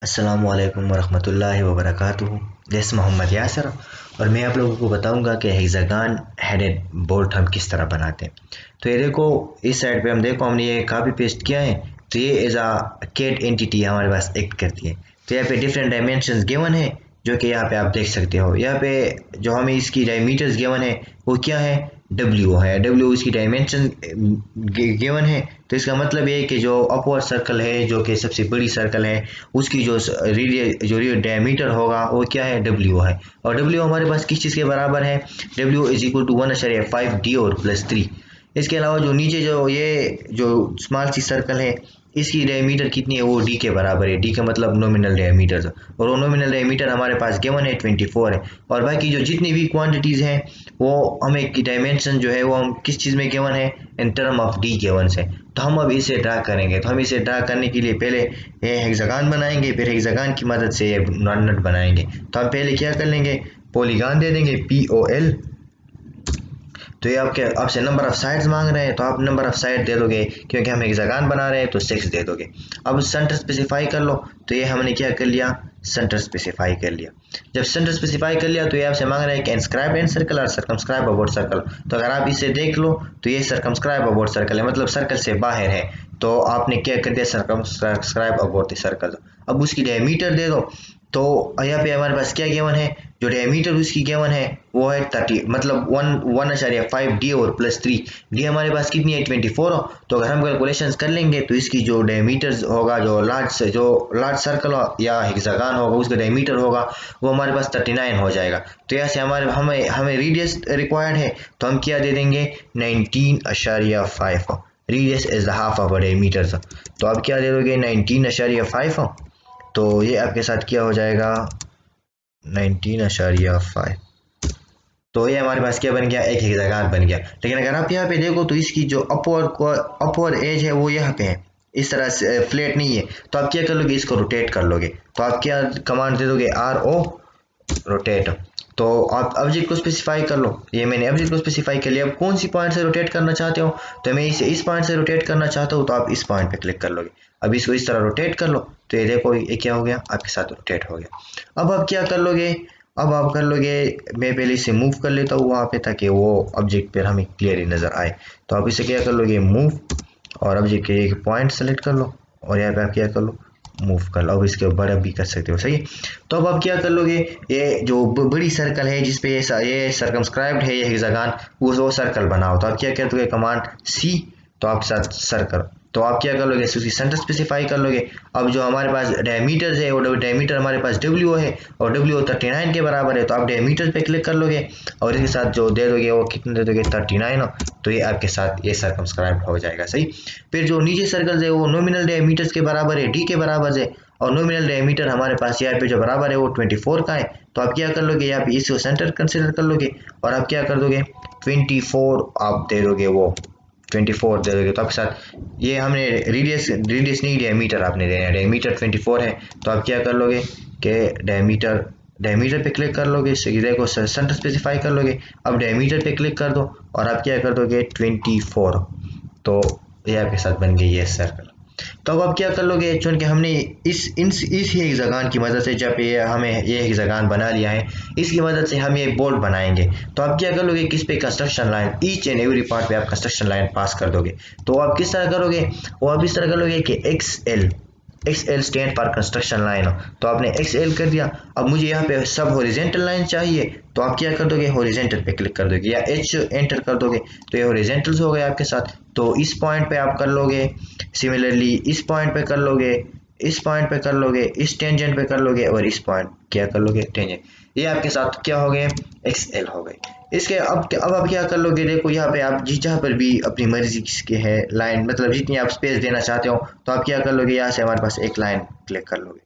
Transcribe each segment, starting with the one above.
अस्सलामुअलैकुम वरहमतुल्लाहि वबरकातुहू। जैसे मोहम्मद यासर और मैं आप लोगों को बताऊंगा कि हेक्सागन हेडेड बोल्ट हम किस तरह बनाते हैं। तो ये देखो, इस साइड पे हम देखो हमने ये कॉपी पेस्ट किया है, तो ये एज अ कैट एंटिटी हमारे पास एक्ट करती है। तो यहाँ पे डिफरेंट डायमेंशंस गिवन है, जो कि यहाँ पे आप देख सकते हो। यहाँ पे जो हमें इसकी डायमीटर्स गिवन है वो क्या है, डब्ल्यू है। डब्ल्यू इसकी डायमेंशन गिवन है। तो इसका मतलब ये है कि जो अपवर्ड सर्कल है, जो कि सबसे बड़ी सर्कल है, उसकी जो डायमीटर होगा वो क्या है, डब्ल्यू है। और डब्ल्यू हमारे पास किस चीज़ के बराबर है, W is equal to 1/5 D और प्लस 3। इसके अलावा जो नीचे जो स्मॉल सी सर्कल है, इसकी डायमीटर कितनी है, वो डी के बराबर है। डी का मतलब नॉमिनल डायमीटर, और वो नॉमिनल डायमीटर हमारे पास गिवन है 24 है। और बाकी जो जितनी भी क्वांटिटीज़ हैं वो हमें की डायमेंशन जो है वो हम किस चीज़ में गिवन है, in term of D given से। तो हम अब इसे ड्रा करेंगे। तो हम इसे ड्रा करने के लिए पहले ये हेक्सागन बनाएंगे, फिर हेक्सागन की मदद से ये नट बनाएंगे। तो हम पहले क्या कर लेंगे, पॉलीगॉन दे देंगे POL। तो ये आपसे नंबर ऑफ साइड्स मांग रहे हैं, तो आप नंबर ऑफ साइड दे दोगे, क्योंकि हम हेक्सागन बना रहे हैं तो 6 दे दोगे। अब सेंटर स्पेसिफाई कर लो। तो ये हमने क्या कर लिया, सेंटर स्पेसिफाई कर लिया। जब सेंटर स्पेसिफाई कर लिया तो ये आपसे मांग रहा है कि इंस्क्राइब इन सर्कल और सर्कमस्क्राइब अबाउट सर्कल। तो अगर आप इसे देख लो तो ये सर्कमस्क्राइब अबाउट सर्कल है, मतलब सर्कल से बाहर है। तो आपने क्या कर दिया, सर्कमस्क्राइब अबाउट द सर्कल। अब उसकी डायमीटर दे दो। तो यहाँ पे हमारे पास क्या गिवन है, जो डायमीटर उसकी गिवन है वो है 30, मतलब 1/5 डी और प्लस 3। डी हमारे पास कितनी है, 24 हो। तो अगर हम कैलकुलेशंस कर लेंगे तो इसकी जो डायमीटर होगा, जो लार्ज सर्कल या हेक्सागन होगा उसका डायमीटर होगा, वो हमारे पास 39 हो जाएगा। तो यहाँ से हमें हमें रेडियस रिक्वायर्ड है, तो हम क्या दे देंगे, 19.5। Radius is the half of diameter. तो आप क्या दे दोगे, 19.5। तो ये आपके साथ क्या हो जाएगा, 19.5। तो ये हमारे पास क्या बन गया, एक हेक्सागन बन गया। लेकिन अगर आप यहाँ पे देखो तो इसकी जो अपवर्ड एज है वो यहाँ पे है, इस तरह से फ्लैट नहीं है। तो आप क्या कर लोगे, इसको रोटेट कर लोगे। तो आप क्या कमांड दे दोगे, RO रोटेट। तो आप ऑब्जेक्ट को स्पेसिफाई कर लो। ये मैंने ऑब्जेक्ट को स्पेसिफाई कर लिया। अब कौन सी पॉइंट से रोटेट करना चाहते हो, तो मैं इसे इस पॉइंट से रोटेट करना चाहता हूँ, तो आप इस पॉइंट पे क्लिक कर लोगे। अब इसको इस तरह रोटेट कर लो। तो ये देखो, ये क्या हो गया, आपके साथ रोटेट हो गया। अब आप क्या कर लोगे, अब आप कर लोगे, मैं पहले इसे मूव कर लेता हूँ वहाँ पे, ताकि वो ऑब्जेक्ट पर हमें क्लियरली नजर आए। तो आप इसे क्या कर लोगे, मूव, और ऑब्जेक्ट के एक पॉइंट सेलेक्ट कर लो, और यहाँ पे आप क्या कर लो, मूव कर लो। अब इसके बड़ा भी कर सकते हो, सही। तो अब आप क्या कर लोगे, ये जो बड़ी सर्कल है जिसपे ये सर्कमस्क्राइब्ड है, ये हेक्सागन, वो सर्कल बनाओ। तो आप क्या कहते हो, कमांड C। तो आपके साथ सर्कल। तो आप क्या कर लोगे, उसकी सेंटर स्पेसिफाई कर लोगे। अब जो हमारे पास डायमीटर है, वो डायमीटर हमारे पास W है, और W 39 के बराबर है। तो आप डायमीटर पे क्लिक कर लोगे, और इसके साथ जो दे दोगे वो कितने दे दोगे, 39। तो ये आपके साथ ये सर्कमस्क्राइब्ड हो जाएगा, सही। फिर जो नीचे सर्कल है वो नॉमिनल डायमीटर्स के बराबर है, D के बराबर है। और नॉमिनल डायमीटर हमारे पास यहाँ पे जो बराबर है वो 24 का है। तो आप क्या कर लोगे, यहाँ पे इसको सेंटर कंसीडर कर लोगे, और आप क्या कर दोगे, 24 आप दे दोगे, वो 24 दे दोगे। तो आपके साथ ये हमने रेडियस नहीं, डायमीटर आपने देना है। डायमीटर 24 है। तो आप क्या कर लोगे कि डायमीटर पे क्लिक कर लोगे, देखो सेंटर स्पेसिफाई कर लोगे। अब डायमीटर पे क्लिक कर दो, और आप क्या कर दोगे, 24। तो ये आपके साथ बन गई है सर्कल। तो अब आप क्या कर लोगे, चूंकि हमने इस हेक्सागन की मदद से, जब ये हमें ये हेक्सागन बना लिया है, इसकी मदद से हम ये बोल्ट बनाएंगे। तो आप क्या कर लोगे, किस पे, construction line, each and every part पे आप कंस्ट्रक्शन लाइन पास कर दोगे। तो आप किस तरह करोगे, वो आप इस तरह कर लोगे कि XL stand for construction line. तो आपने XL कर दिया। अब मुझे यहाँ पे सब हॉरिजेंटल लाइन चाहिए, तो आप क्या कर दोगे, हॉरिजेंटल पे क्लिक कर दोगे, या H एंटर कर दोगे। तो ये हॉरिजेंटल्स हो गए आपके साथ। तो इस पॉइंट पे आप कर लोगे, सिमिलरली इस पॉइंट पे कर लोगे, इस पॉइंट पे कर लोगे, इस टेंजेंट पे कर लोगे, और इस पॉइंट क्या कर लोगे, टेंजेंट। ये आपके साथ क्या हो गए, XL हो गए। इसके अब आप क्या कर लोगे, देखो यहाँ पे आप जहाँ पर भी अपनी मर्जी की है लाइन, मतलब जितनी आप स्पेस देना चाहते हो, तो आप क्या कर लोगे, यहाँ से हमारे पास एक लाइन क्लिक कर लोगे,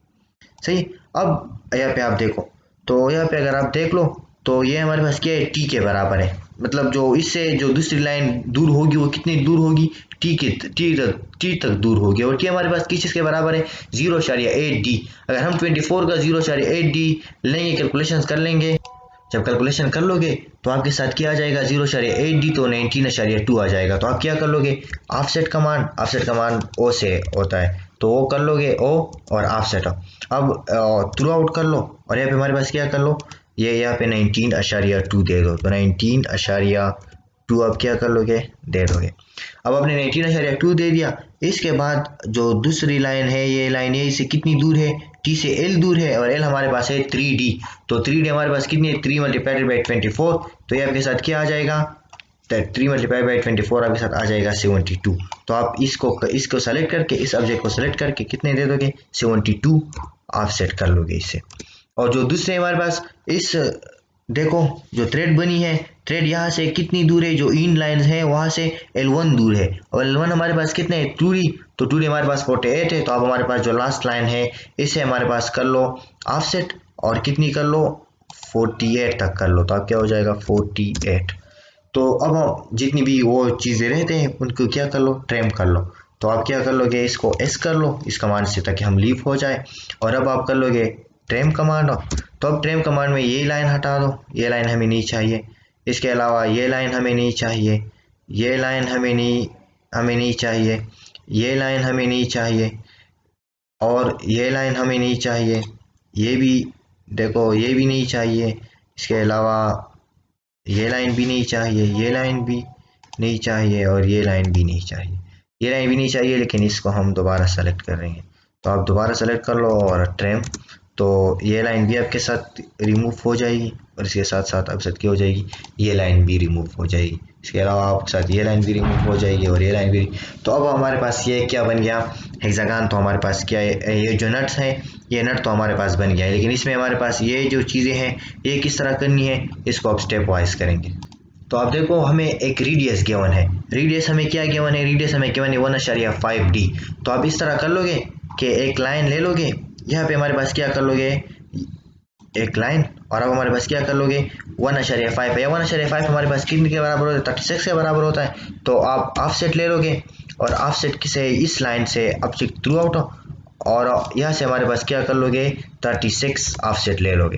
सही। अब यहाँ पे आप देखो, तो यहाँ पे अगर आप देख लो तो ये हमारे पास क्या है, T के बराबर है। मतलब जो इससे जो दूसरी लाइन दूर होगी वो कितनी दूर होगी, टी तक दूर होगी। और T हमारे पास किस चीज़ के बराबर है, 0.8D। अगर हम 24 का 0.8D लेंगे, कैलकुलेशन कर लेंगे, जब कैलकुलेशन कर लोगे तो आपके साथ क्या आ जाएगा, 0.8D, तो 19.2 आ जाएगा। तो आप क्या कर लोगे, ऑफसेट कमांड O से होता है। तो वो कर लोगे ओ और ऑफसेट। अब थ्रू आउट कर लो और यहाँ पे हमारे पास क्या कर लो, ये यहाँ पे 19.2 दे दो, तो 19.2 अब क्या कर लोगे, दे दोगे। अब आपने 19.2 दे दिया। इसके बाद जो दूसरी लाइन है, ये लाइन ए से कितनी दूर है, टी से एल दूर है, और एल हमारे पास है 3D। तो 3D हमारे पास कितनी है, 3 मल्टीप्लाइड बाई 24। तो ये आपके साथ क्या आ जाएगा, 3 मल्टीप्लाई बाई 24 आपके साथ आ जाएगा 72। तो आप इसको सेलेक्ट करके, इस ऑब्जेक्ट को सेलेक्ट करके कितने दे दोगे, 72 आप सेट कर लोगे इससे। और जो दूसरे हमारे पास इस देखो जो थ्रेड बनी है, थ्रेड यहाँ से कितनी दूर है, जो इन लाइन है वहां से L1 दूर है, और L1 हमारे पास कितने है, 2D। तो 2D हमारे पास 48 है। तो अब हमारे पास जो लास्ट लाइन है इसे हमारे पास कर लो ऑफसेट, और कितनी कर लो, 48 तक कर लो। तो अब क्या हो जाएगा, 48। तो अब हम जितनी भी वो चीज़ें रहते हैं उनको क्या कर लो, ट्रिम कर लो। तो आप क्या कर लोगे, इसको एस कर लो इस कमांड से, ताकि हम लीव हो जाए। और अब आप कर लोगे ट्रिम कमांड। तो अब ट्रिम कमांड में ये लाइन हटा दो, ये लाइन हमें नहीं चाहिए। इसके अलावा ये लाइन हमें नहीं चाहिए, ये लाइन हमें नहीं चाहिए, ये लाइन हमें नहीं चाहिए, और ये लाइन हमें नहीं चाहिए, ये भी देखो ये भी नहीं चाहिए। इसके अलावा ये लाइन भी नहीं चाहिए, ये लाइन भी नहीं चाहिए, और ये लाइन भी नहीं चाहिए। ये लाइन भी नहीं चाहिए, लेकिन इसको हम दोबारा सेलेक्ट करेंगे। तो आप दोबारा सेलेक्ट कर लो और ट्रिम। तो ये लाइन भी आपके साथ रिमूव हो जाएगी, और इसके साथ साथ आपके साथ क्या हो जाएगी, ये लाइन भी रिमूव हो जाएगी। इसके अलावा आपके साथ ये लाइन भी रिमूव हो जाएगी, और ये लाइन भी। तो अब हमारे पास ये क्या बन गया, हेक्सागन। तो हमारे पास क्या है, ये जो नट्स हैं, ये नट तो हमारे पास बन गया है, लेकिन इसमें हमारे पास ये जो चीज़ें हैं ये किस तरह करनी है, इसको आप स्टेप वाइज करेंगे। तो आप देखो हमें एक रेडियस गिवन है, रेडियस हमें क्या गिवन है, रेडियस हमें गिवन है 1.5D। तो आप इस तरह कर लोगे कि एक लाइन ले लोगे, यहाँ पे हमारे पास क्या कर लोगे, एक लाइन, और अब हमारे पास क्या कर लोगे, 1.5 है। 1.5 हमारे पास कितने के बराबर होता है, 36 के बराबर होता है। तो आप ऑफसेट ले लोगे, और ऑफसेट से इस लाइन से ऑब्जेक्ट थ्रू आउट, और यहाँ से हमारे पास क्या कर लोगे, 36 ऑफसेट ले लोगे।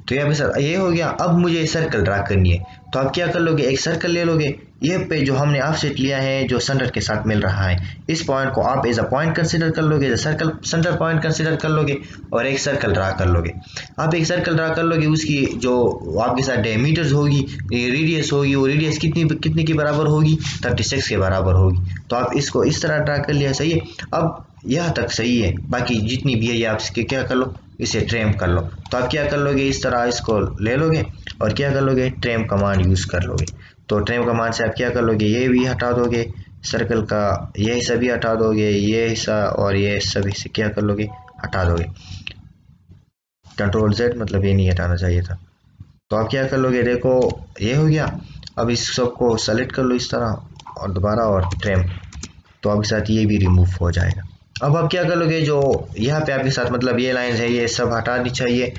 तो यहाँ पे सर ये हो गया। अब मुझे सर्कल ड्रा करनी है, तो आप क्या कर लोगे, एक सर्कल ले लोगे। ये पे जो हमने ऑफसेट लिया है जो सेंटर के साथ मिल रहा है, इस पॉइंट को आप एज अ पॉइंट कंसीडर कर लोगे, सर्कल सेंटर पॉइंट कंसीडर कर लोगे, और एक सर्कल ड्रा कर लोगे। आप एक सर्कल ड्रा कर लोगे, उसकी जो आपके साथ डायमीटर्स होगी, रेडियस होगी, वो रेडियस कितनी कितनी के बराबर होगी, 36 के बराबर होगी। तो आप इसको इस तरह ड्रा कर लिया, सही है। अब यहाँ तक सही है, बाकी जितनी भी है ये आप इसके क्या कर लो, इसे ट्रिम कर लो। तो आप क्या कर लोगे, इस तरह इसको ले लोगे, और क्या कर लोगे, ट्रिम कमांड यूज़ कर लोगे। तो ट्रिम कमांड से आप क्या कर लोगे, ये भी हटा दोगे सर्कल का, ये हिस्सा भी हटा दोगे, ये हिस्सा और ये सभी से क्या कर लोगे, हटा दोगे। कंट्रोल Z, मतलब ये नहीं हटाना चाहिए था। तो आप क्या कर लोगे, देखो ये हो गया। अब इस सबको सेलेक्ट कर लो इस तरह, और दोबारा और ट्रिम। तो आपके साथ ये भी रिमूव हो जाएगा। अब आप क्या कर लोगे, जो यहाँ पे आपके साथ मतलब ये लाइन है ये सब हटानी चाहिए।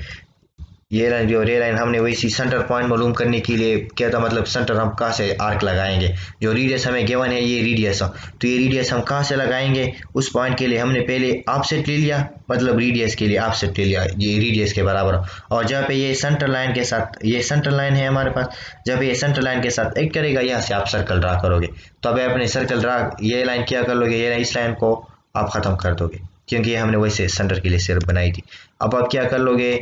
ये लाइन भी और ये लाइन हमने वैसी सेंटर पॉइंट मालूम करने के लिए क्या था, मतलब सेंटर हम कहाँ से आर्क लगाएंगे, जो रेडियस हमें गिवन है ये रेडियस, तो ये रेडियस हम कहाँ से लगाएंगे, उस पॉइंट के लिए हमने पहले ऑफसेट ले लिया, मतलब रेडियस के लिए ऑफसेट ले लिया, ये रेडियस के बराबर। और जहाँ पे ये सेंटर लाइन के साथ, ये सेंटर लाइन है हमारे पास, जब ये सेंटर लाइन के साथ एक करेगा, यहाँ से आप सर्कल ड्रा करोगे। तो अब अपने सर्कल ड्रा, ये लाइन क्या कर लोगे, ये इस लाइन को आप ख़त्म कर दोगे, क्योंकि ये हमने वैसे सेंटर के लिए सिर्फ बनाई थी। अब आप क्या कर लोगे,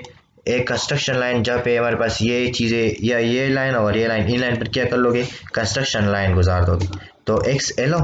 एक कंस्ट्रक्शन लाइन, जहाँ पे हमारे पास ये चीज़ें, या ये लाइन और ये लाइन, इन लाइन पर क्या कर लोगे, कंस्ट्रक्शन लाइन गुजार दोगे। तो एक्स एलो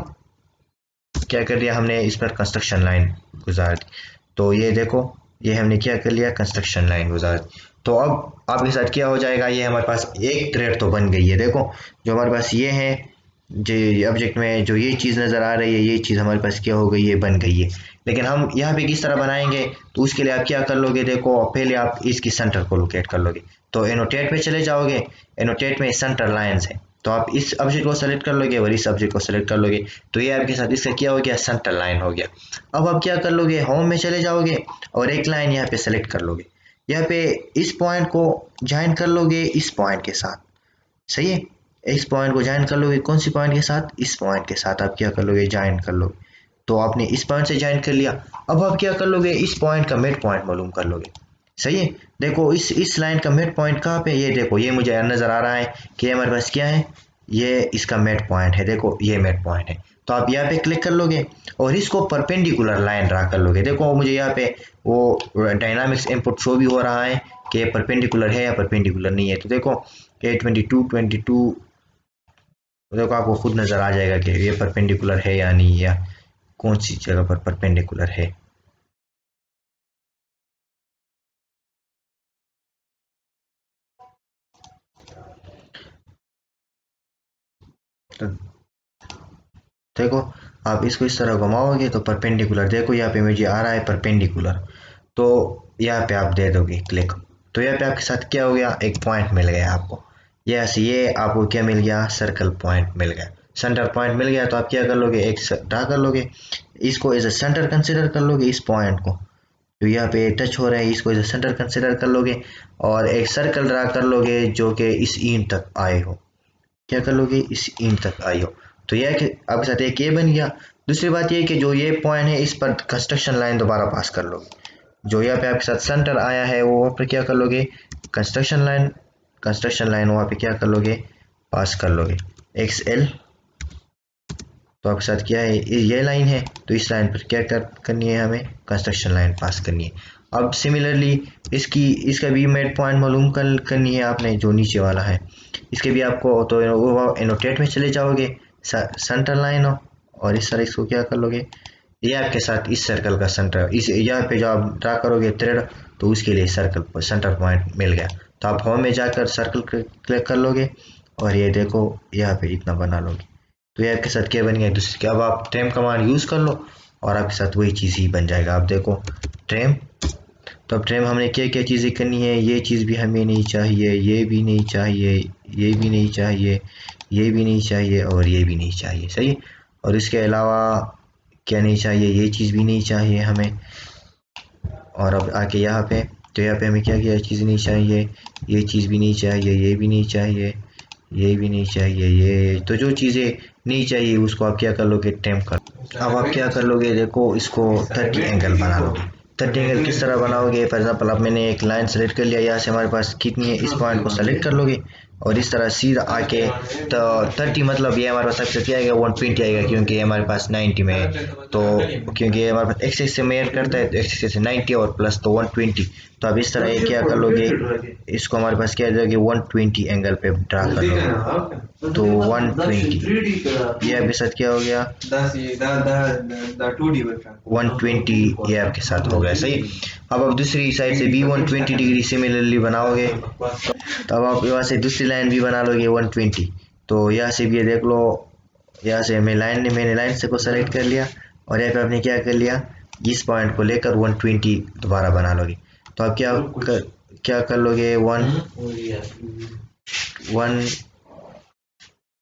क्या कर दिया हमने, इस पर कंस्ट्रक्शन लाइन गुजार दी। तो ये देखो ये हमने क्या कर लिया, कंस्ट्रक्शन लाइन गुजार दी। तो अब आपके साथ क्या हो जाएगा, ये हमारे पास एक थ्रेड तो बन गई है। देखो जो हमारे पास ये है, जो ऑब्जेक्ट में जो ये चीज़ नज़र आ रही है, ये चीज़ हमारे पास क्या हो गई है, बन गई है। लेकिन हम यहाँ पे किस तरह बनाएंगे, तो उसके लिए आप क्या कर लोगे, देखो पहले आप इसकी सेंटर को लोकेट कर लोगे। तो एनोटेट पे चले जाओगे, एनोटेट में सेंटर लाइंस है, तो आप इस ऑब्जेक्ट को सेलेक्ट कर लोगे और इस ऑब्जेक्ट को सेलेक्ट कर लोगे। तो ये आपके साथ इसका क्या हो गया, सेंटर लाइन हो गया। अब आप क्या कर लोगे, होम में चले जाओगे और एक लाइन यहाँ पे सेलेक्ट कर लोगे, यहाँ पे इस पॉइंट को ज्वाइन कर लोगे इस पॉइंट के साथ, सही है। इस पॉइंट को ज्वाइन कर लोगे, कौन सी पॉइंट के साथ, इस पॉइंट के साथ आप क्या कर लोगे, ज्वाइन कर लोगे। तो आपने इस पॉइंट से ज्वाइन कर लिया। अब आप क्या कर लोगे, इस पॉइंट का मिड पॉइंट मालूम कर लोगे, सही है। देखो इस लाइन का मिड पॉइंट कहाँ पे, ये देखो ये मुझे नजर आ रहा है कि हमारे पास क्या है, ये इसका मिड पॉइंट है, देखो ये मिड पॉइंट है। तो आप यहाँ पे क्लिक कर लोगे और इसको परपेंडिकुलर लाइन ड्रा कर लोगे। देखो मुझे यहाँ पे वो डायनामिक्स इनपुट शो भी हो रहा है कि परपेंडिकुलर है या परपेंडिकुलर नहीं है। तो देखो A22 देखो आपको खुद नजर आ जाएगा कि ये परपेंडिकुलर है या नहीं, या कौन सी जगह पर परपेंडिकुलर है। तो देखो आप इसको इस तरह घुमाओगे तो परपेंडिकुलर, देखो यहाँ पे मुझे आ रहा है परपेंडिकुलर। तो यहाँ पे आप दे दोगे क्लिक, तो यहाँ पे आपके साथ क्या हो गया, एक पॉइंट मिल गया आपको। यस, ये आपको क्या मिल गया, सर्कल पॉइंट मिल गया, सेंटर पॉइंट मिल गया। तो आप क्या कर लोगे, एक ड्रा कर लोगे, इसको एज ए सेंटर कंसिडर कर लोगे, इस पॉइंट को जो यहाँ पे टच हो रहा है इसको एज ए सेंटर कंसिडर कर लोगे और एक सर्कल ड्रा कर लोगे जो कि इस ईंट तक आए हो। क्या कर लोगे, इस ईंट तक आई हो। तो यह कि आपके साथ एक ये बन गया। दूसरी बात ये कि जो ये पॉइंट है इस पर कंस्ट्रक्शन लाइन दोबारा पास कर लोगे। जो यहाँ पे आपके साथ सेंटर आया है वो वहाँ पर क्या कर लोगे, कंस्ट्रक्शन लाइन वहाँ पे क्या कर लोगे, पास कर लोगे XL। तो आपके साथ क्या है, ये लाइन है तो इस लाइन पर क्या करनी है, हमें कंस्ट्रक्शन लाइन पास करनी है। अब सिमिलरली इसका भी मिड पॉइंट मालूम करनी है आपने, जो नीचे वाला है इसके भी आपको, तो वो एनोटेट में चले जाओगे, सेंटर लाइन हो और इस तरह इसको क्या कर लोगे, ये आपके साथ इस सर्कल का सेंटर, इस यहाँ पे जो आप ड्रा करोगे थ्रेड, तो उसके लिए सर्कल सेंटर पॉइंट मिल गया। तो आप होम में जाकर सर्कल क्लिक कर लोगे और ये देखो यहाँ पे इतना बना लोगे। तो ये आपके साथ क्या बन गया, दूसरे के अब आप ट्रेम कमांड यूज़ कर लो और आपके साथ वही चीज़ ही बन जाएगा। आप देखो ट्रेम, तो अब ट्रेम हमने क्या क्या चीज़ें करनी है, ये चीज़ भी हमें नहीं चाहिए, ये भी नहीं चाहिए, ये भी नहीं चाहिए, ये भी नहीं चाहिए और ये भी नहीं चाहिए, सही। और इसके अलावा क्या नहीं चाहिए, ये चीज़ भी नहीं चाहिए हमें। और अब आके यहाँ पे, तो यहाँ पे हमें क्या क्या चीज़ नहीं चाहिए, ये चीज़ भी नहीं चाहिए, ये भी नहीं चाहिए, ये भी नहीं चाहिए, ये तो जो चीज़ें नहीं चाहिए उसको आप क्या कर लोगे, टेम कर। अब आप क्या कर लोगे, देखो इसको 30 एंगल बना लोगे। 30 एंगल किस तरह बनाओगे, फॉर एग्जांपल अब मैंने एक लाइन सेलेक्ट कर लिया, यहाँ से हमारे पास कितनी है, इस पॉइंट को सेलेक्ट कर लोगे और इस तरह सीधा आके, तो 30 मतलब ये हमारे पास सबसे क्या आएगा, 120 आएगा क्योंकि ये हमारे पास 90 में है। तो क्योंकि ये हमारे पास एक्सेस से मेयर करता है तो एक्सेस से 90 और प्लस तो 120। तो अब इस तरह ये क्या कर लोगे, इसको हमारे पास क्या जाएगी, 120 एंगल पे ड्रा कर लोगे। तो 120 ये आपके साथ क्या हो गया, 120 ये आपके साथ हो गया, सही। अब दूसरी साइड से भी 120 डिग्री सिमिलरली बनाओगे, तो अब आप यहाँ से दूसरी लाइन भी बना लोगे 120। तो यहाँ से भी ये देख लो, यहाँ से मैंने लाइन से को सेलेक्ट कर लिया और यहाँ पे आपने क्या कर लिया, इस पॉइंट को लेकर 120 दोबारा बना लोगे। तो आप क्या कर लोगे,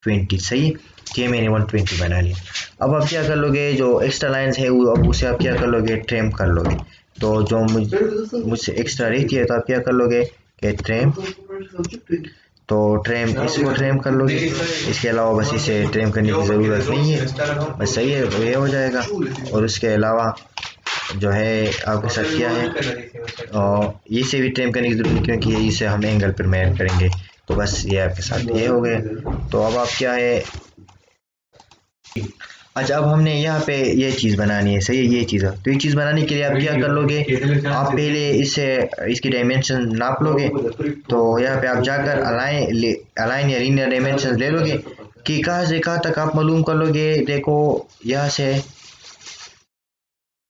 120, सही। ये मैंने 120 बना लिया। अब आप क्या कर लोगे, जो एक्स्ट्रा लाइंस है वो अब उसे आप क्या कर लोगे, ट्रिम कर लोगे। तो जो मुझसे एक्स्ट्रा रहती है तो आप क्या कर लोगे कि ट्रिम, तो ट्रेम, इसको ट्रेम कर लोगे। इसके अलावा बस इसे ट्रेम करने की ज़रूरत नहीं है, बस सही है, तो ये हो जाएगा। और उसके अलावा जो है आपके साथ क्या है, और इसे भी ट्रेम करने की ज़रूरत नहीं क्योंकि इसे हम एंगल पर मेयर करेंगे। तो बस ये आपके साथ ये हो गए। तो अब आप क्या है, अच्छा अब हमने यहाँ पे ये चीज़ बनानी है, सही है, ये चीज़ है। तो ये चीज़ बनाने के लिए आप क्या कर लोगे, आप पहले इसे इसकी डायमेंशन नाप लोगे। तो यहाँ पे आप जाकर अलाइन या लीनियर डायमेंशन ले लोगे कि कहाँ से कहाँ तक आप मालूम कर लोगे। देखो यहाँ से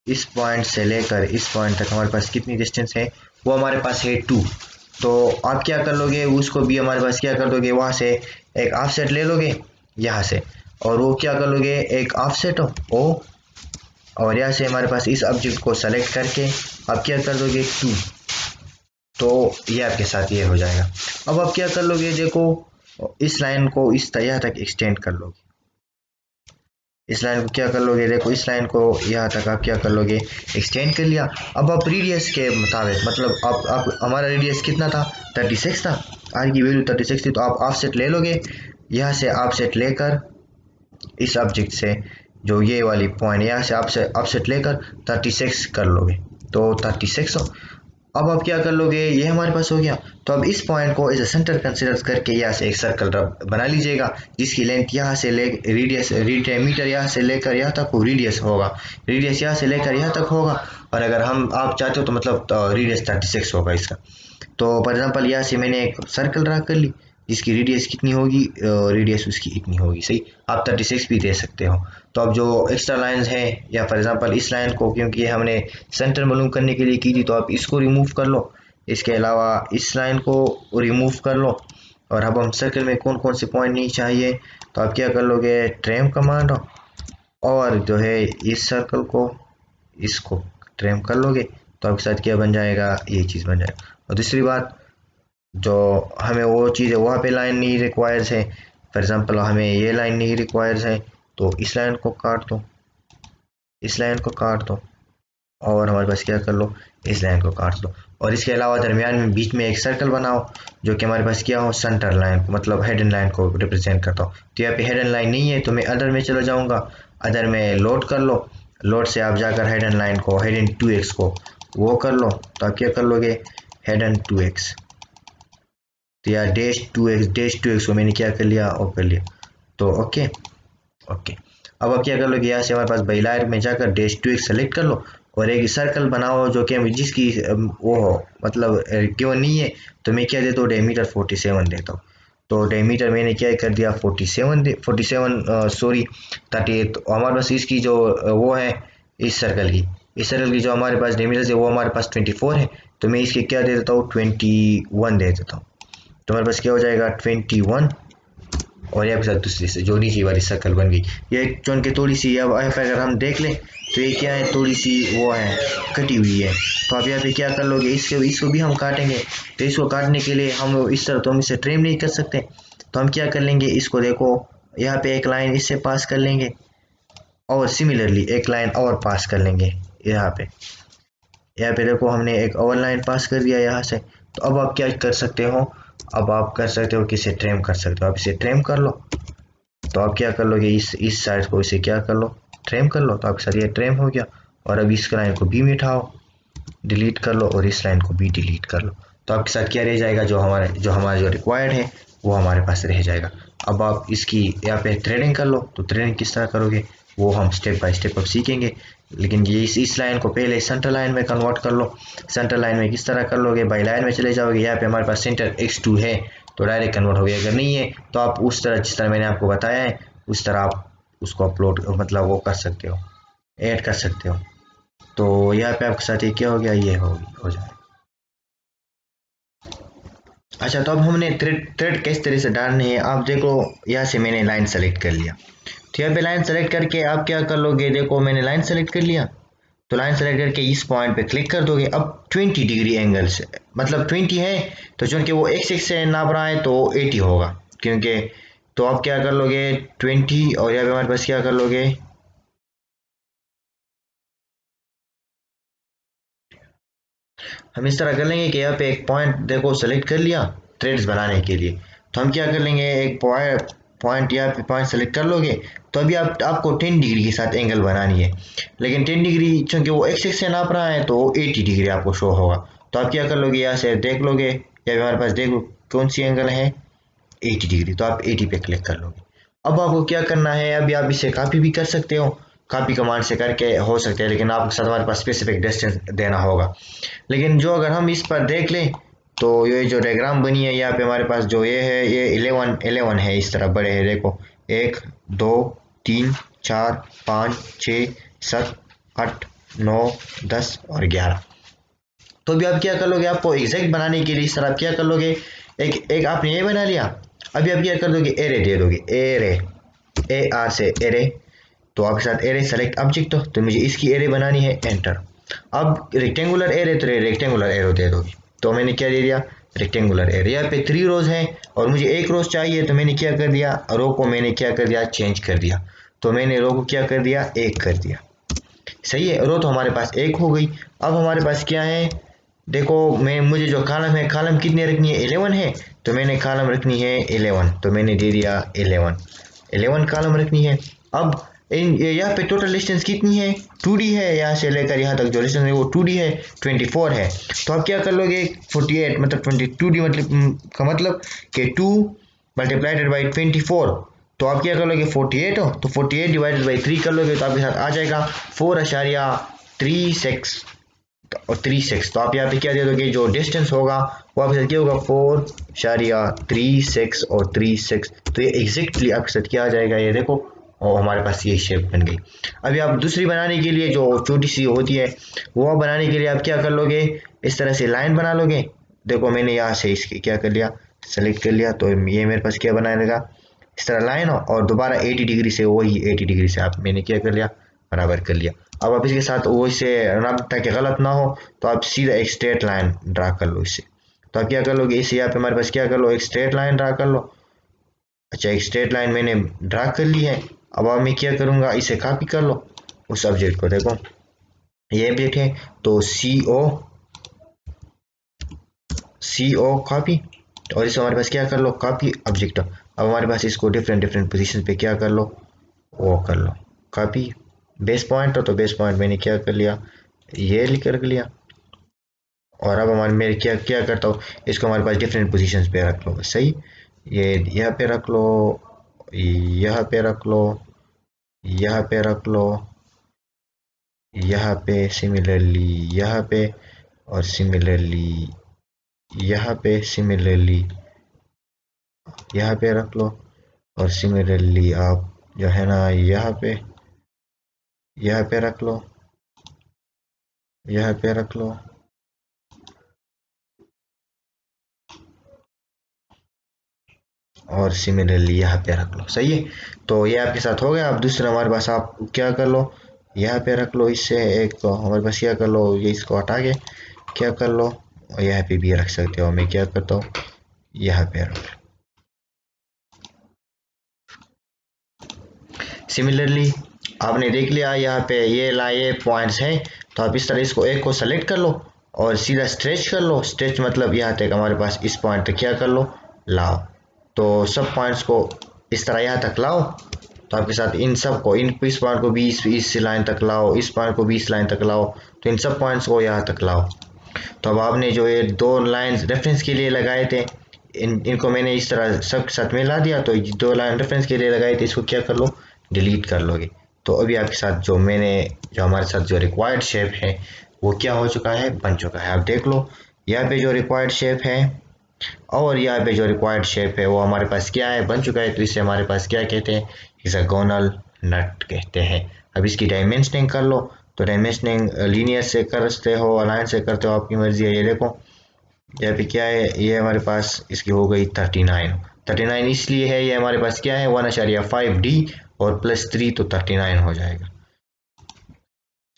इस पॉइंट से लेकर इस पॉइंट तक हमारे पास कितनी डिस्टेंस है, वो हमारे पास है 2। तो आप क्या कर लोगे, उसको भी हमारे पास क्या कर दोगे, वहाँ से एक ऑफसेट ले लोगे यहाँ से, और वो क्या कर लोगे, एक ऑफसेट ओ, और यहाँ से हमारे पास इस ऑब्जेक्ट को सेलेक्ट करके आप क्या कर दोगे 2। तो ये आपके साथ ये हो जाएगा। अब आप क्या कर लोगे, देखो इस लाइन को इस यहाँ तक एक्सटेंड कर लोगे, इस लाइन को क्या कर लोगे, देखो इस लाइन को यहाँ तक आप क्या कर लोगे, एक्सटेंड कर लिया। अब आप रेडियस के मुताबिक, मतलब आप हमारा रेडियस कितना था, 36 था, आर की वैल्यू 36 थी। तो आप ऑफसेट ले लोगे, यहाँ से ऑफसेट लेकर इस ऑब्जेक्ट से जो ये वाली पॉइंट यहाँ से आपसे ऑफसेट लेकर 36 कर लोगे। तो 36 हो, अब आप क्या कर लोगे, ये हमारे पास हो गया। तो अब इस पॉइंट को एज अ सेंटर कंसिडर करके यहाँ से एक सर्कल बना लीजिएगा, जिसकी लेंथ यहाँ से ले रेडियस मीटर यहाँ से लेकर यहाँ तक रेडियस होगा, रेडियस यहाँ से लेकर यहाँ तक होगा। और अगर हम आप चाहते हो तो मतलब रेडियस 36 होगा इसका। तो फॉर एग्जाम्पल यहाँ से मैंने एक सर्कल ड्रा कर ली, जिसकी रेडियस कितनी होगी, रेडियस उसकी इतनी होगी, सही। आप 36 भी दे सकते हो। तो अब जो एक्स्ट्रा लाइंस हैं, या फॉर एग्जांपल इस लाइन को, क्योंकि ये हमने सेंटर मालूम करने के लिए की थी, तो आप इसको रिमूव कर लो। इसके अलावा इस लाइन को रिमूव कर लो। और अब हम सर्कल में कौन कौन से पॉइंट नहीं चाहिए, तो आप क्या कर लोगे, ट्रिम कमांड, और जो है इस सर्कल को, इसको ट्रिम कर लोगे, तो आपके साथ क्या बन जाएगा, ये चीज़ बन जाएगा। और दूसरी बात, जो हमें वो चीज़ है वहाँ पे लाइन नहीं रिक्वायर्स है, फॉर एग्जांपल हमें ये लाइन नहीं रिक्वायर्स है, तो इस लाइन को काट दो, इस लाइन को काट दो, और हमारे पास क्या कर लो, इस लाइन को काट दो। और इसके अलावा दरमियान में बीच में एक सर्कल बनाओ, जो कि हमारे पास क्या हो, सेंटर लाइन, मतलब हेडन लाइन को रिप्रेजेंट करता हो। तो यहाँ पे हेडन लाइन नहीं है, तो मैं अदर में चला जाऊँगा, अदर में लोड कर लो, लोड से आप जाकर हेडन लाइन को, हेडन 2x को वो कर लो, तो आप क्या कर लोगे, हेडन 2x, तो यार डैश 2x को मैंने क्या कर लिया, और कर लिया। तो ओके ओके। अब आप क्या कर लोगे, यहाँ से हमारे पास बाइलायर में जाकर डैश 2x सेलेक्ट कर लो, और एक सर्कल बनाओ जो कि जिसकी वो हो, मतलब गिवन नहीं है, तो मैं क्या देता हूँ, डायमीटर 47 देता हूँ। तो डायमीटर मैंने क्या कर दिया, 47 सॉरी 38। तो हमारे पास इसकी जो वो है, इस सर्कल की जो हमारे पास डायमीटर है वो हमारे पास 24 है, तो मैं इसके क्या दे देता हूँ, 21 दे देता हूँ। तो हमारे पास क्या हो जाएगा, 21। और यहाँ के साथ दूसरी से जो नीचे वाली सर्कल बन गई, ये चुन के थोड़ी सी, अब यहाँ पे अगर हम देख लें तो ये क्या है, थोड़ी सी वो है, कटी हुई है। तो आप यहाँ पे क्या कर लोगे, इसको भी हम काटेंगे। तो इसको काटने के लिए हम इस तरह तो हम इसे ट्रिम नहीं कर सकते, तो हम क्या कर लेंगे, इसको देखो यहाँ पे एक लाइन इससे पास कर लेंगे, और सिमिलरली एक लाइन और पास कर लेंगे यहाँ पे देखो हमने एक और लाइन पास कर दिया यहाँ से। तो अब आप क्या कर सकते हो, अब आप कर सकते हो कि इसे ट्रिम कर सकते हो, आप इसे ट्रिम कर लो। तो आप क्या कर लोगे, इस साइड को इसे क्या कर लो, ट्रिम कर लो, तो आपके साथ ये ट्रिम हो गया। और अब इस लाइन को भी मिटाओ, डिलीट कर लो, और इस लाइन को भी डिलीट कर लो। तो आपके साथ क्या रह जाएगा, जो हमारा जो रिक्वायर्ड है वो हमारे पास रह जाएगा। अब आप इसकी यहाँ पे थ्रेडिंग कर लो, तो थ्रेडिंग किस तरह करोगे वो हम स्टेप बाय स्टेप अब सीखेंगे। लेकिन ये इस लाइन को पहले सेंटर लाइन में कन्वर्ट कर लो। सेंटर लाइन में किस तरह कर लोगे, बाई लाइन में चले जाओगे, यहाँ पे हमारे पास सेंटर x2 है, तो डायरेक्ट कन्वर्ट हो गया। अगर नहीं है तो आप उस तरह, जिस तरह मैंने आपको बताया है उस तरह आप उसको अपलोड, मतलब वो कर सकते हो, ऐड कर सकते हो। तो यहाँ पे आपके साथ ये क्या हो गया, ये हो जाए। अच्छा, तो अब हमने थ्रेड किस तरह से डालने हैं, आप देखो यहाँ से मैंने लाइन सेलेक्ट कर लिया। तो यहाँ पे लाइन सेलेक्ट करके आप क्या कर लोगे, देखो मैंने लाइन सेलेक्ट कर लिया, तो लाइन सेलेक्ट करके इस पॉइंट पे क्लिक कर दोगे। अब 20 डिग्री एंगल से, मतलब 20 है, तो चूंकि वो x से नाप रहा है तो 80 होगा, क्योंकि तो आप क्या कर लोगे 20, और यहाँ पे हमारे पास क्या कर लोगे, हम इस तरह कर लेंगे कि यहाँ पे एक पॉइंट देखो सेलेक्ट कर लिया थ्रेड्स बनाने के लिए। तो हम क्या कर लेंगे, एक पॉइंट यहाँ पे पॉइंट सेलेक्ट कर लोगे। तो अभी आपको 10 डिग्री के साथ एंगल बनानी है, लेकिन 10 डिग्री चूंकि वो एक्स से नाप रहा है तो 80 डिग्री आपको शो होगा। तो आप क्या कर लोगे, यहाँ से देख लोगे, या हमारे पास देखो कौन सी एंगल है, 80 डिग्री, तो आप 80 पे क्लिक कर लोगे। अब आपको क्या करना है, अभी आप इसे कॉपी भी कर सकते हो, कॉपी कमांड से करके हो सकता है, लेकिन आपके साथ हमारे पास स्पेसिफिक डिस्टेंस देना होगा। लेकिन जो अगर हम इस पर देख लें तो ये जो डायग्राम बनी है, यहाँ पे हमारे पास जो ये है, ये 11 है, इस तरह बड़े हैं, देखो 1 2 3 4 5 6 7 8 9 10 और 11। तो अभी आप क्या कर लोगे, आपको एग्जैक्ट बनाने के लिए सर आप क्या कर लोगे, एक एक आपने ये बना लिया। अभी आप क्या कर दोगे, एरे दे दोगे, एरे, AR से एरे। तो आपके साथ एरे सेलेक्ट ऑब्जेक्ट हो, तो मुझे इसकी एरे बनानी है, एंटर। अब रेक्टेंगुलर एरे, तो रेक्टेंगुलर एरो दे दोगे। तो मैंने क्या दे दिया, रेक्टेंगुलर एरे। यहाँ पे 3 रोज हैं और मुझे 1 रोज चाहिए, तो मैंने क्या कर दिया, रो को मैंने क्या कर दिया, चेंज कर दिया। तो मैंने रो को क्या कर दिया, 1 कर दिया, सही है। रो तो हमारे पास 1 हो गई। अब हमारे पास क्या है, देखो मुझे जो कॉलम है, कॉलम कितनी रखनी है, 11 है, तो मैंने कॉलम रखनी है 11, तो मैंने दे दिया 11 कॉलम रखनी है। अब यहाँ पे टोटल डिस्टेंस कितनी है 2D है, यहाँ से लेकर यहाँ तक जो डिस्टेंस है वो 2D है 24 है। तो आप क्या कर लोगे 48 मतलब 22D मतलब का मतलब कि 2 मल्टीप्लाइडेड बाई 24। तो आप क्या कर लोगे 48 हो तो 48 डिवाइडेड बाई 3 कर लोगे तो आपके साथ आ जाएगा 4.36 और 36। तो आप यहाँ पे क्या दे दोगे जो डिस्टेंस होगा वो आपके साथ क्या होगा 4.36 और 36। तो ये एग्जैक्टली आपके साथ क्या आ जाएगा ये देखो, और हमारे पास ये शेप बन गई। अभी आप दूसरी बनाने के लिए जो छोटी सी होती है वो बनाने के लिए आप क्या कर लोगे, इस तरह से लाइन बना लोगे। देखो मैंने यहाँ से इसकी क्या कर लिया सेलेक्ट कर लिया, तो ये मेरे पास क्या बनाएगा इस तरह लाइन हो, और दोबारा 80 डिग्री से वही 80 डिग्री से आप मैंने क्या कर लिया बराबर कर लिया। अब आप इसके साथ वो इसे ताकि गलत ना हो तो आप सीधा एक स्ट्रेट लाइन ड्रा कर लो इससे। तो आप क्या कर लोगे इसे यहाँ पे हमारे पास क्या कर लो एक स्ट्रेट लाइन ड्रा कर लो। अच्छा एक स्ट्रेट लाइन मैंने ड्रा कर ली है। अब मैं क्या करूँगा इसे कॉपी कर लो उस ऑब्जेक्ट को। देखो ये ऑब्जेक्ट है तो सी ओ कॉपी, और इसे हमारे पास क्या कर लो कॉपी ऑब्जेक्ट। अब हमारे पास इसको डिफरेंट डिफरेंट पोजीशन पे क्या कर लो वो कर लो कॉपी। बेस पॉइंट हो तो बेस पॉइंट मैंने क्या कर लिया ये लिख कर लिया। और अब हमारे मेरे क्या क्या करता हूँ इसको हमारे पास डिफरेंट पोजीशंस पे रख लो बस सही। ये यहाँ पे रख लो, यहाँ पे रख लो, यहाँ पे रख लो, यहाँ पे सिमिलरली यहाँ पे, और सिमिलरली यहाँ पे, सिमिलरली यहाँ पे रख लो, और सिमिलरली आप जो है ना यहाँ पे रख लो, यहाँ पे रख लो, और सिमिलरली यहाँ पे रख लो सही है। तो ये आपके साथ हो गया। अब दूसरा हमारे पास आप क्या कर लो यहाँ पे रख लो, इससे एक तो हमारे पास क्या कर लो ये इसको हटा के क्या कर लो और यहाँ पे भी रख सकते हो। मैं क्या करता हूँ यहाँ पे रख लो। सिमिलरली आपने देख लिया यहाँ पे ये पॉइंट्स हैं, तो आप इस तरह इसको एक को सेलेक्ट कर लो और सीधा स्ट्रेच कर लो। स्ट्रेच मतलब यहाँ तक हमारे पास इस पॉइंट तक क्या कर लो लाओ। तो सब पॉइंट्स को इस तरह यहाँ तक लाओ। तो आपके साथ इन सब को इस पॉइंट को 20 इस लाइन तक लाओ, इस पॉइंट को 20 लाइन तक लाओ। तो इन सब पॉइंट्स को यहाँ तक लाओ। तो अब आपने जो ये दो लाइंस रेफरेंस के लिए लगाए थे इनको मैंने इस तरह सब साथ मिला दिया। तो दो लाइन रेफरेंस के लिए लगाए थे इसको क्या कर लो डिलीट कर लोगे। तो अभी आपके साथ जो हमारे साथ जो रिक्वायर्ड शेप है वो क्या हो चुका है बन चुका है। आप देख लो यहाँ पे जो रिक्वायर्ड शेप है और यहाँ पे जो रिक्वायर्ड शेप है वो हमारे पास क्या है बन चुका है। तो इसे हमारे पास क्या कहते हैं हेक्सागोनल नट कहते हैं। अब इसकी डायमेंशनिंग कर लो। तो डायमेंशनिंग लीनियर से करते हो अलाइन से करते हो आपकी मर्जी है। ये देखो यहाँ पे क्या है ये हमारे पास इसकी हो गई 39 इसलिए है ये हमारे पास क्या है 1.5D और +3 तो 39 हो जाएगा।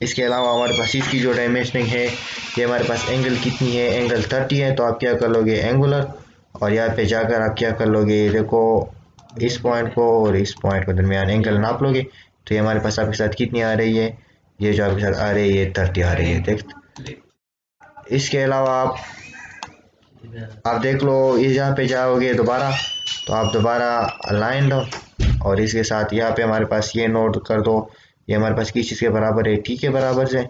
इसके अलावा हमारे पास इसकी जो डायमेंशनिंग है ये हमारे पास एंगल कितनी है एंगल 30 है। तो आप क्या कर लोगे एंगुलर, और यहाँ पे जाकर आप क्या कर लोगे देखो इस पॉइंट को और इस पॉइंट के दरमियान एंगल नाप लोगे। तो ये हमारे पास आपके साथ कितनी आ रही है ये जो आपके साथ आ रही है 30 आ रही है देख। इसके अलावा आप देख लो इस यहाँ पे जाओगे दोबारा तो आप दोबारा लाइन लो और इसके साथ यहाँ पे हमारे पास ये नोट कर दो ये हमारे पास किस चीज़ के बराबर है टी के बराबर से,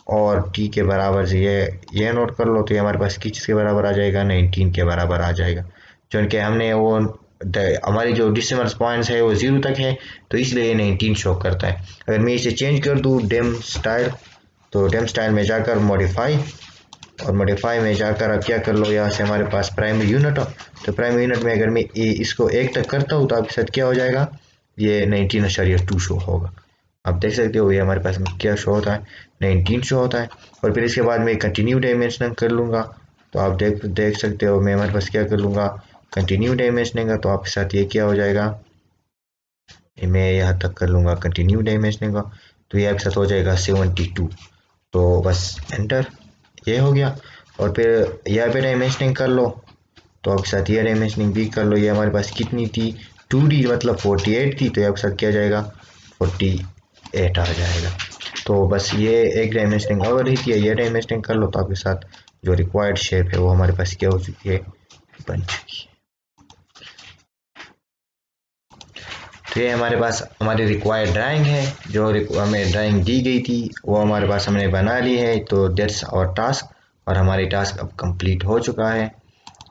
और टी के बराबर से ये नोट कर लो। तो ये हमारे पास किस चीज़ के बराबर आ जाएगा 19 के बराबर आ जाएगा। जो कि हमने वो हमारी जो डिसिमल पॉइंट्स है वो 0 तक है तो इसलिए ये 19 शो करता है। अगर मैं इसे चेंज कर दूँ डेम स्टाइल, तो डेम स्टाइल में जाकर मॉडिफाई, और मॉडिफाई में जाकर आप क्या कर लो यहाँ से हमारे पास प्राइमरी यूनिट हो। तो प्राइमरी यूनिट में अगर मैं इसको 1 तक करता हूँ तो आपके साथ क्या हो जाएगा ये 19.2 शो होगा। आप देख सकते हो ये हमारे पास क्या शो होता है 19 शो होता है। और फिर इसके बाद मैं कंटिन्यू डायमेंशनिंग कर लूँगा। तो आप देख सकते हो मैं हमारे पास क्या कर लूँगा कंटिन्यू डायमेंशनिंग का। तो आपके साथ ये क्या हो जाएगा मैं यहाँ तक कर लूँगा कंटिन्यू डायमेंशनिंग का। तो ये आपके साथ हो जाएगा 72। तो बस एंटर ये हो गया। और फिर यहाँ पे डायमेंशनिंग कर लो तो आपके साथ ये डायमेंशनिंग भी कर लो। ये हमारे पास कितनी थी 2D मतलब 48 थी, तो ये आपके साथ क्या जाएगा 48 आ जाएगा। तो बस ये एक डायमेंशनिंग और ही थी, ये डायमेंशनिंग कर लो तो आपके साथ जो रिक्वायर्ड शेप है वो हमारे पास क्या हो चुकी है बन चुकी है। तो ये हमारे पास हमारी रिक्वायर्ड ड्राइंग है, जो हमें ड्राइंग दी गई थी वो हमारे पास हमने बना ली है। तो दैट्स आवर टास्क, और हमारी टास्क अब कंप्लीट हो चुका है।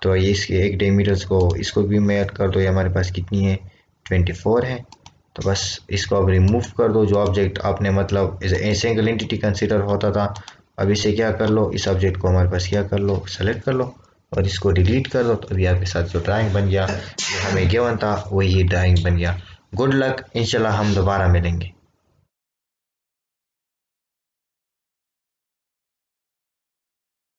तो ये इसके एक डेमीटर्स को इसको भी मैं ऐड कर दो, ये हमारे पास कितनी है 24 है। तो बस इसको अब रिमूव कर दो, जो ऑब्जेक्ट आपने मतलब ए सिंगल एंटिटी कंसीडर होता था। अब इसे क्या कर लो, इस ऑब्जेक्ट को हमारे पास क्या कर लो, सेलेक्ट कर लो और इसको डिलीट कर दो। तो अभी आपके साथ जो ड्राइंग बन गया, जो हमें गिवन था वही ड्राइंग बन गया। गुड लक, इंशाल्लाह हम दोबारा मिलेंगे।